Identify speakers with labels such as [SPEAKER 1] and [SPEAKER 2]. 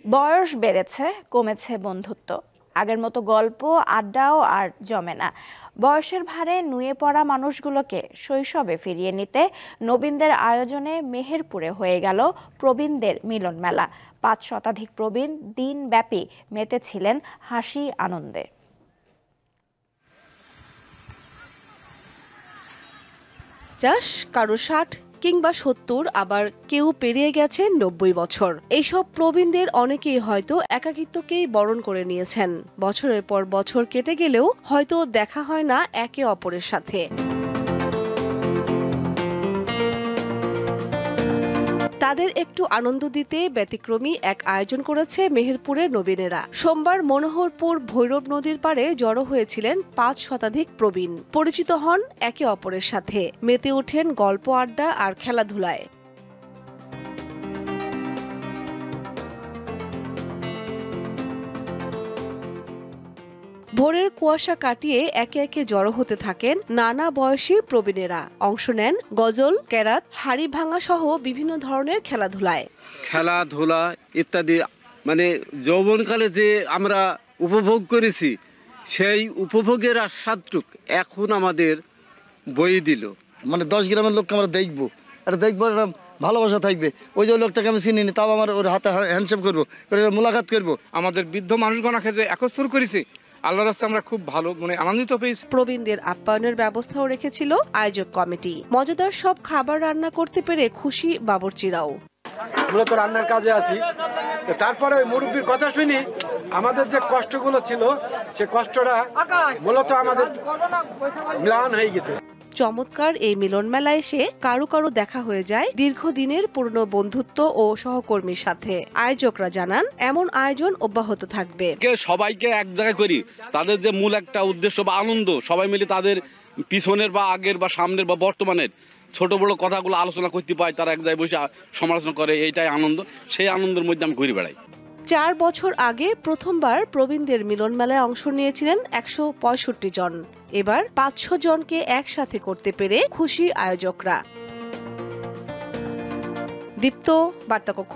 [SPEAKER 1] বয়স বেড়েছে, কমেছে বন্ধুত্ব। আগের মতো গল্প আড্ডাও আর জমে না। বয়সের ভারে নুয়ে পড়া মানুষগুলোকে শৈশবে ফিরিয়ে নিতে নবীনদের আয়োজনে মেহেরপুরে হয়ে গেল প্রবীণদের মিলন মেলা। ৫ শতাধিক প্রবীণ দিনব্যাপী মেতেছিলেন হাসি আনন্দে।
[SPEAKER 2] কারো ৬০ কিংবা ৭০, আবার কেউ পেরিয়ে গেছেন ৯০ বছর। এইসব প্রবীণদের অনেকেই হয়তো একাকিত্বকেই বরণ করে নিয়েছেন। বছরের পর বছর কেটে গেলেও হয়তো দেখা হয় না একে অপরের সাথে। তাদের একটু আনন্দ দিতে ব্যতিক্রমী এক আয়োজন করেছে মেহেরপুরের নবীনেরা। সোমবার মনোহরপুর ভৈরব নদীর পাড়ে জড়ো হয়েছিলেন ৫ শতাধিক প্রবীণ। পরিচিত হন একে অপরের সাথে, মেতে ওঠেন গল্প আড্ডা আর খেলাধুলায়। ভোরের কুয়াশা কাটিয়ে একে একে জড়ো হতে থাকেন নানা বয়সী প্রবীণেরা। অংশ নেন গজল, কেরাত, হাড়ি ভাঙা সহ বিভিন্ন ধরনের
[SPEAKER 3] খেলাধুলা ইত্যাদি। মানে যৌবনকালে যে আমরা উপভোগ করেছি, সেই উপভোগের আস্বাদটুক এখন আমাদের বই দিল।
[SPEAKER 4] মানে 10 গ্রামের লোককে আমরা দেখবো, আর দেখবো ভালোবাসা থাকবে। ওই যে লোকটাকে আমি চিনি তাও আমার ওর হাতে হ্যান্ডশেক করবো, মোলাকাত করবো।
[SPEAKER 5] আমাদের বৃদ্ধ মানুষগণকে যে একত্র করেছি, আল্লাহর রাস্তায় আমরা খুব ভালো আনন্দিত পেয়েছি।
[SPEAKER 2] প্রবীণদের আপ্যায়নের ব্যবস্থাও রেখেছিল আয়োজক কমিটি। মজাদার সব খাবার রান্না করতে পেরে খুশি বাবুর্চিরাও।
[SPEAKER 6] মূলত রান্নার কাজে আছি, তারপরে ওই মুরব্বীর কথা শুনি আমাদের যে কষ্টগুলো ছিল, সে কষ্টটা মূলত আমাদের ম্লান হয়ে গেছে।
[SPEAKER 2] চমৎকার এই মিলন মেলায় এসে কারো কারো দেখা হয়ে যায় দীর্ঘদিনের পুরনো বন্ধুত্ব ও সহকর্মীর সাথে। আয়োজকরা জানান, এমন আয়োজন অব্যাহত থাকবে।
[SPEAKER 7] সবাইকে এক জায়গায় করি, তাদের যে মূল একটা উদ্দেশ্য বা আনন্দ, সবাই মিলে তাদের পিছনের বা আগের বা সামনের বা বর্তমানের ছোট বড় কথাগুলো আলোচনা করতে পায়, তারা এক জায়গায় বসে সমালোচনা করে, এইটাই আনন্দ। সেই আনন্দের মধ্যে আমি ঘুরে বেড়াই।
[SPEAKER 2] 4 বছর আগে প্রথমবার প্রবীণদের মিলন মেলায় অংশ নিয়েছিলেন ১৬৫ জন। এবার ৫০০ জনকে একসাথে করতে পেরে খুশি আয়োজকরা। দীপ্ত, বার্তাকক্ষ।